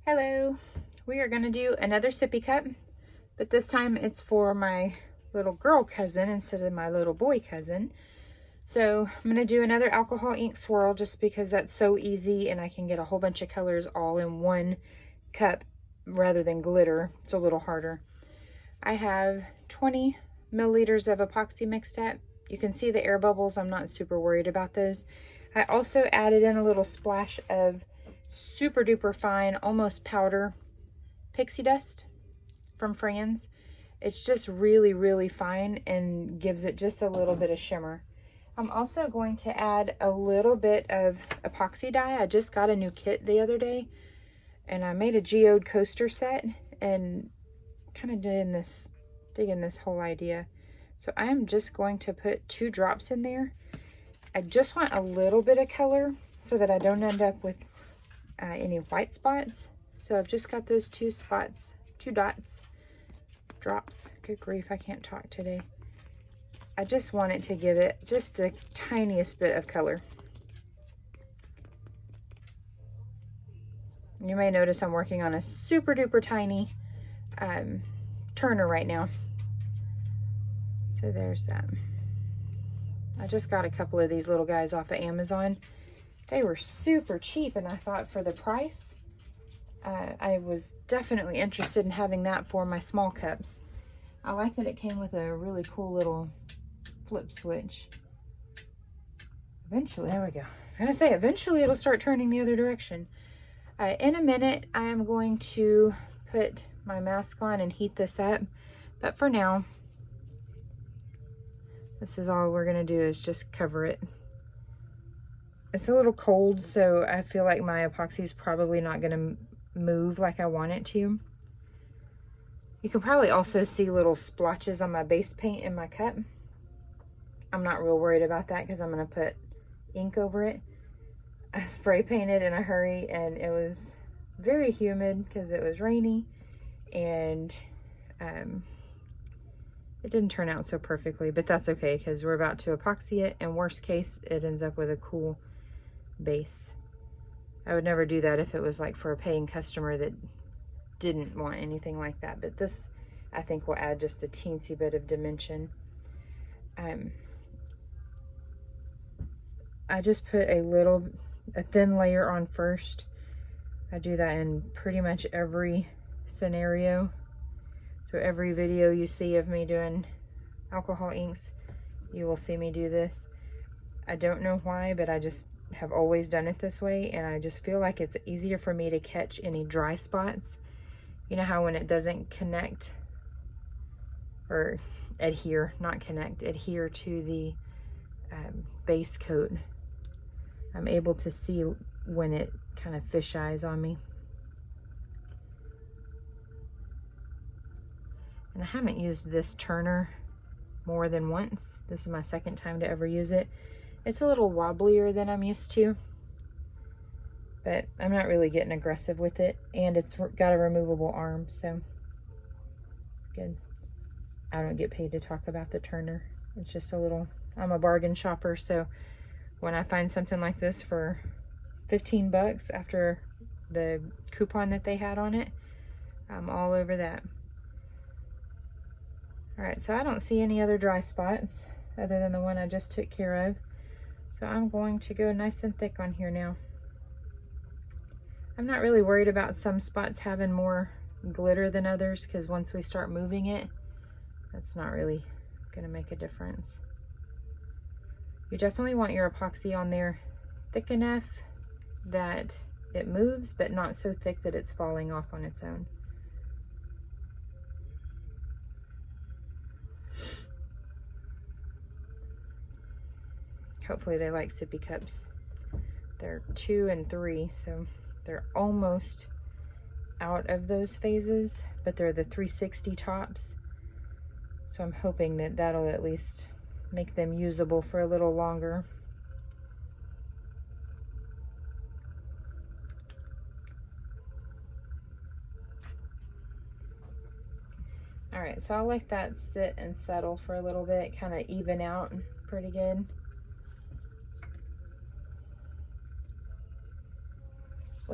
Hello, we are going to do another sippy cup, but this time it's for my little girl cousin instead of my little boy cousin. So I'm going to do another alcohol ink swirl just because that's so easy and I can get a whole bunch of colors all in one cup rather than glitter. It's a little harder. I have 20 milliliters of epoxy mixed up. You can see the air bubbles. I'm not super worried about those. I also added in a little splash of super duper fine, almost powder pixie dust from Frans. It's just really fine and gives it just a little bit of shimmer. I'm also going to add a little bit of epoxy dye. I just got a new kit the other day and I made a geode coaster set and kind of digging this whole idea. So I am just going to put 2 drops in there. I just want a little bit of color so that I don't end up with any white spots. So I've just got those 2 drops. Good grief, I can't talk today. I just want it to give it just the tiniest bit of color. You may notice I'm working on a super duper tiny turner right now. So there's that. I just got a couple of these little guys off of Amazon. They were super cheap, and I thought for the price, I was definitely interested in having that for my small cups. I like that it came with a really cool little flip switch. Eventually, there we go. I was gonna say, eventually it'll start turning the other direction. In a minute, I am going to put my mask on and heat this up. But for now, this is all we're gonna do is just cover it. It's a little cold, so I feel like my epoxy is probably not gonna move like I want it to. You can probably also see little splotches on my base paint in my cup. I'm not real worried about that because I'm gonna put ink over it. I spray painted in a hurry and it was very humid because it was rainy, and it didn't turn out so perfectly, but that's okay because we're about to epoxy it, and worst case, it ends up with a cool base. I would never do that if it was like for a paying customer that didn't want anything like that, but this I think will add just a teensy bit of dimension. I just put a thin layer on first. I do that in pretty much every scenario. So every video you see of me doing alcohol inks, you will see me do this. I don't know why, but I just have always done it this way, and I just feel like it's easier for me to catch any dry spots. You know how when it doesn't connect or adhere, not connect, adhere to the base coat, I'm able to see when it kind of fish eyes on me. And I haven't used this turner more than once. This is my second time to ever use it. It's a little wobblier than I'm used to, but I'm not really getting aggressive with it, and it's got a removable arm, so it's good. I don't get paid to talk about the turner. It's just a little, I'm a bargain shopper, so when I find something like this for 15 bucks after the coupon that they had on it, I'm all over that. All right, so I don't see any other dry spots other than the one I just took care of. So I'm going to go nice and thick on here now. I'm not really worried about some spots having more glitter than others because once we start moving it, that's not really gonna make a difference. You definitely want your epoxy on there thick enough that it moves, but not so thick that it's falling off on its own. Hopefully they like sippy cups. They're 2 and 3, so they're almost out of those phases, but they're the 360 tops. So I'm hoping that that'll at least make them usable for a little longer. All right, so I'll let that sit and settle for a little bit, kind of even out pretty good.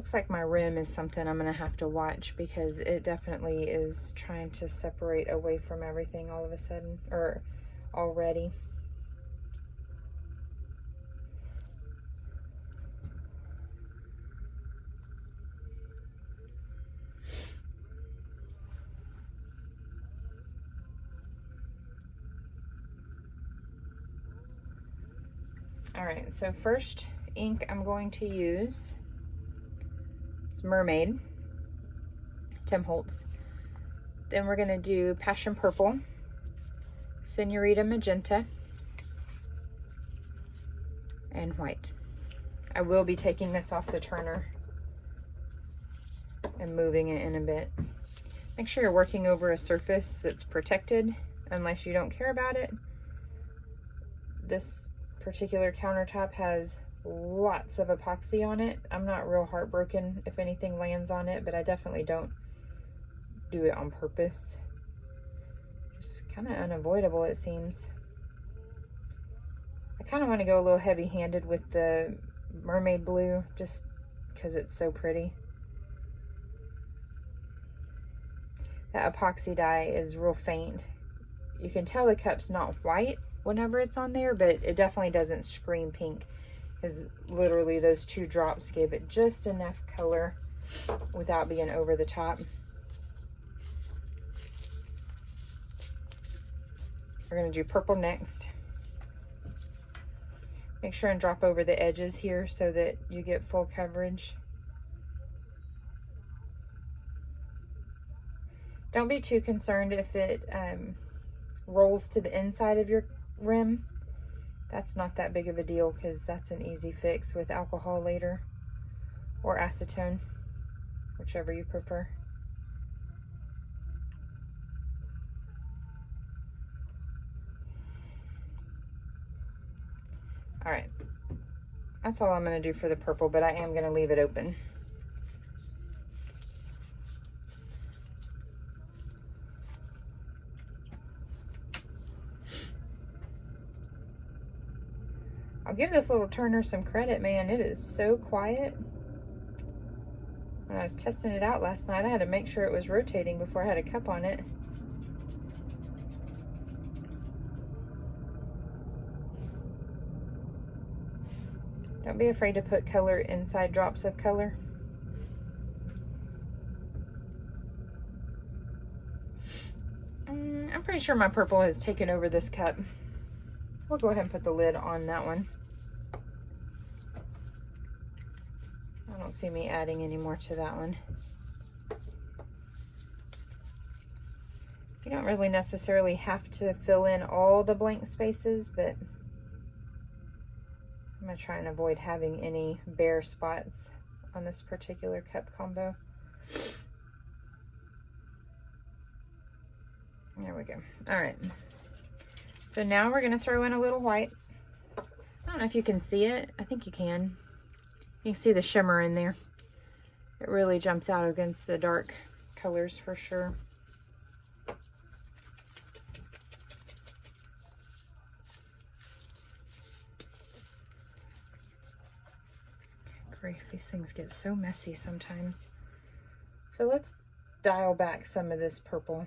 Looks like my rim is something I'm gonna have to watch because it definitely is trying to separate away from everything all of a sudden, or already. All right, so first ink I'm going to use is Mermaid, Tim Holtz. Then we're gonna do Passion Purple, Senorita Magenta, and white. I will be taking this off the turner and moving it in a bit. Make sure you're working over a surface that's protected unless you don't care about it. This particular countertop has lots of epoxy on it. I'm not real heartbroken if anything lands on it, but I definitely don't do it on purpose. Just kind of unavoidable, it seems. I kind of want to go a little heavy-handed with the mermaid blue just because it's so pretty. That epoxy dye is real faint. You can tell the cup's not white whenever it's on there, but it definitely doesn't scream pink, because literally those 2 drops gave it just enough color without being over the top. We're going to do purple next. Make sure and drop over the edges here so that you get full coverage. Don't be too concerned if it rolls to the inside of your rim. That's not that big of a deal because that's an easy fix with alcohol later, or acetone, whichever you prefer. All right, that's all I'm going to do for the purple, but I am going to leave it open. I'll give this little turner some credit, man. It is so quiet. When I was testing it out last night, I had to make sure it was rotating before I had a cup on it. Don't be afraid to put color inside drops of color. I'm pretty sure my purple has taken over this cup. We'll go ahead and put the lid on that one. I don't see me adding any more to that one. You don't really necessarily have to fill in all the blank spaces, but I'm going to try and avoid having any bare spots on this particular cup combo. There we go. All right. So now we're going to throw in a little white. I don't know if you can see it. I think you can. You can see the shimmer in there. It really jumps out against the dark colors for sure. Grief, these things get so messy sometimes. So let's dial back some of this purple.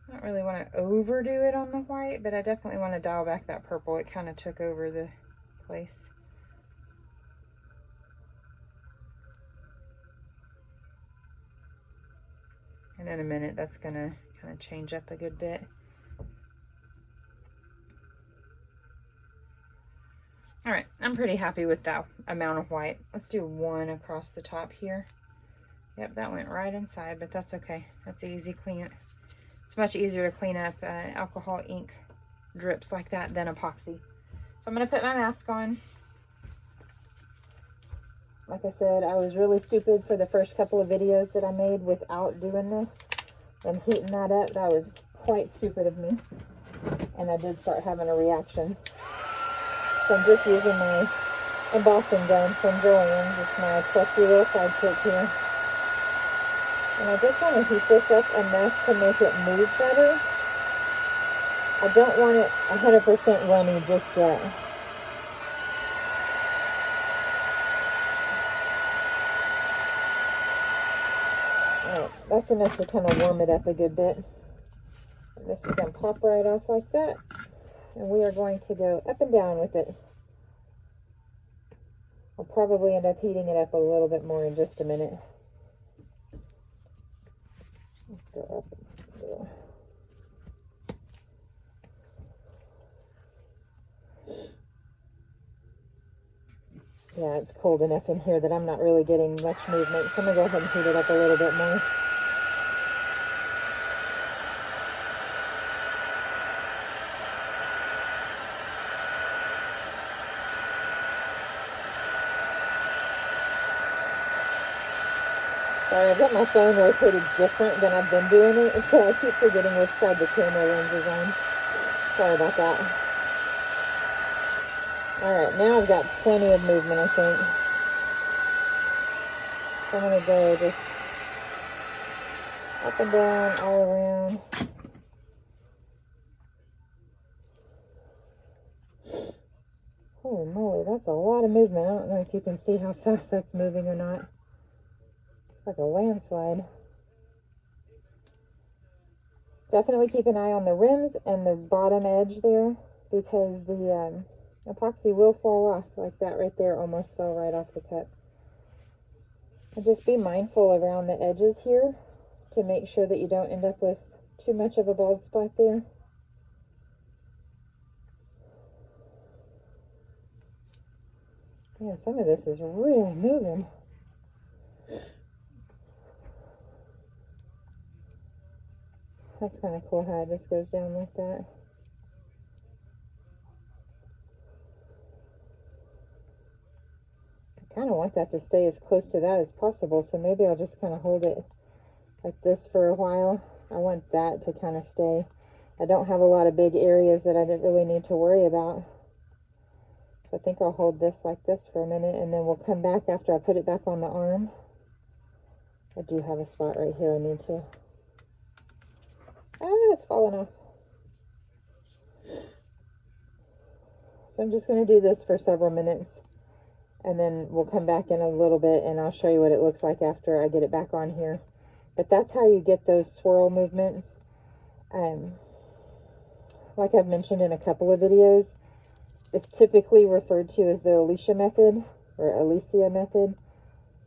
I don't really want to overdo it on the white, but I definitely want to dial back that purple. It kind of took over the place. And in a minute, that's going to kind of change up a good bit. All right, I'm pretty happy with that amount of white. Let's do one across the top here. Yep, that went right inside, but that's okay. That's easy clean. It's much easier to clean up alcohol ink drips like that than epoxy. So I'm going to put my mask on. Like I said, I was really stupid for the first couple of videos that I made without doing this and heating that up. That was quite stupid of me. And I did start having a reaction. So I'm just using my embossing gun from Joann's. It's my trusty little sidekick here. And I just want to heat this up enough to make it move better. I don't want it 100% runny just yet. Alright, that's enough to kind of warm it up a good bit. And this is going to pop right off like that. And we are going to go up and down with it. I'll probably end up heating it up a little bit more in just a minute. Let's go up and go. Yeah, it's cold enough in here that I'm not really getting much movement. So I'm going to go ahead and heat it up a little bit more. Sorry, I've got my phone rotated different than I've been doing it, so I keep forgetting which side the camera lens is on. Sorry about that. Alright, now I've got plenty of movement, I think. So I'm going to go just up and down, all around. Holy moly, that's a lot of movement. I don't know if you can see how fast that's moving or not. It's like a landslide. Definitely keep an eye on the rims and the bottom edge there, because the epoxy will fall off like that right there. Almost fell right off the cut. And just be mindful around the edges here to make sure that you don't end up with too much of a bald spot there. Yeah, some of this is really moving. That's kind of cool how it just goes down like that. I kind of want that to stay as close to that as possible, so maybe I'll just kind of hold it like this for a while. I want that to kind of stay. I don't have a lot of big areas that I didn't really need to worry about. So I think I'll hold this like this for a minute, and then we'll come back after I put it back on the arm. I do have a spot right here I need to... Ah, it's falling off. So I'm just going to do this for several minutes, and then we'll come back in a little bit and I'll show you what it looks like after I get it back on here. But that's how you get those swirl movements. Like I've mentioned in a couple of videos, it's typically referred to as the Alicia method or Alicia method.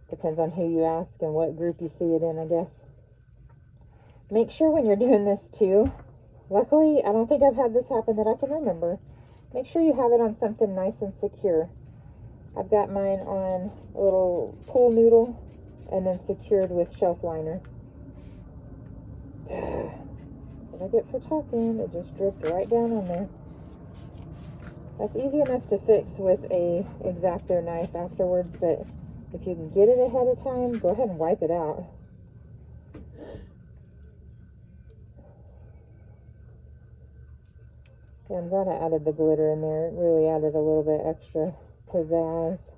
Depends on who you ask and what group you see it in, I guess. Make sure when you're doing this too, luckily I don't think I've had this happen that I can remember. Make sure you have it on something nice and secure. I've got mine on a little pool noodle and then secured with shelf liner. That's what I get for talking. It just dripped right down on there. That's easy enough to fix with a X-Acto knife afterwards, but if you can get it ahead of time, go ahead and wipe it out. Yeah, I'm glad I added the glitter in there. It really added a little bit extra pizzazz.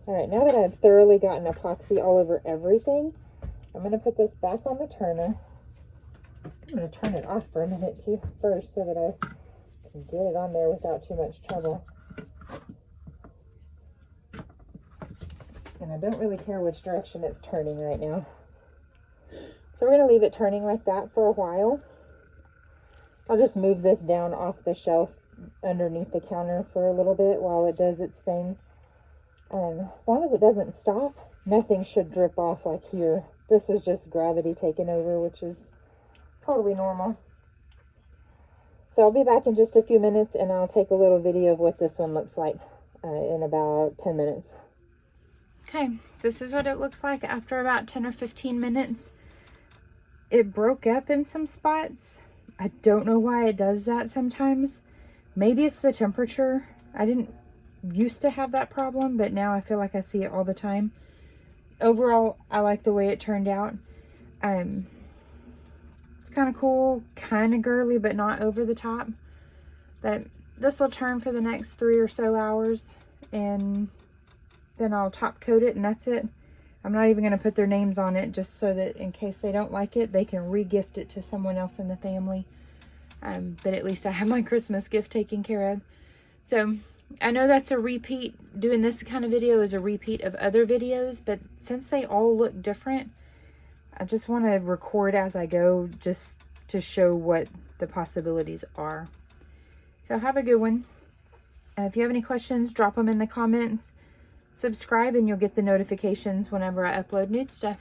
Alright, now that I've thoroughly gotten epoxy all over everything, I'm going to put this back on the turner. I'm going to turn it off for a minute too first so that I can get it on there without too much trouble. And I don't really care which direction it's turning right now. So we're going to leave it turning like that for a while. I'll just move this down off the shelf underneath the counter for a little bit while it does its thing. As long as it doesn't stop, nothing should drip off like here. This is just gravity taking over, which is totally normal. So I'll be back in just a few minutes and I'll take a little video of what this one looks like in about 10 minutes. Okay, this is what it looks like after about 10 or 15 minutes. It broke up in some spots. I don't know why it does that sometimes. Maybe it's the temperature. I didn't used to have that problem, but now I feel like I see it all the time. Overall, I like the way it turned out. It's kind of cool, kind of girly, but not over the top. But this will turn for the next 3 or so hours, and then I'll top coat it, and that's it. I'm not even going to put their names on it, just so that in case they don't like it, they can re-gift it to someone else in the family. But at least I have my Christmas gift taken care of. So I know that's a repeat. Doing this kind of video is a repeat of other videos, but since they all look different, I just want to record as I go, just to show what the possibilities are. So have a good one. If you have any questions, drop them in the comments. Subscribe and you'll get the notifications whenever I upload new stuff.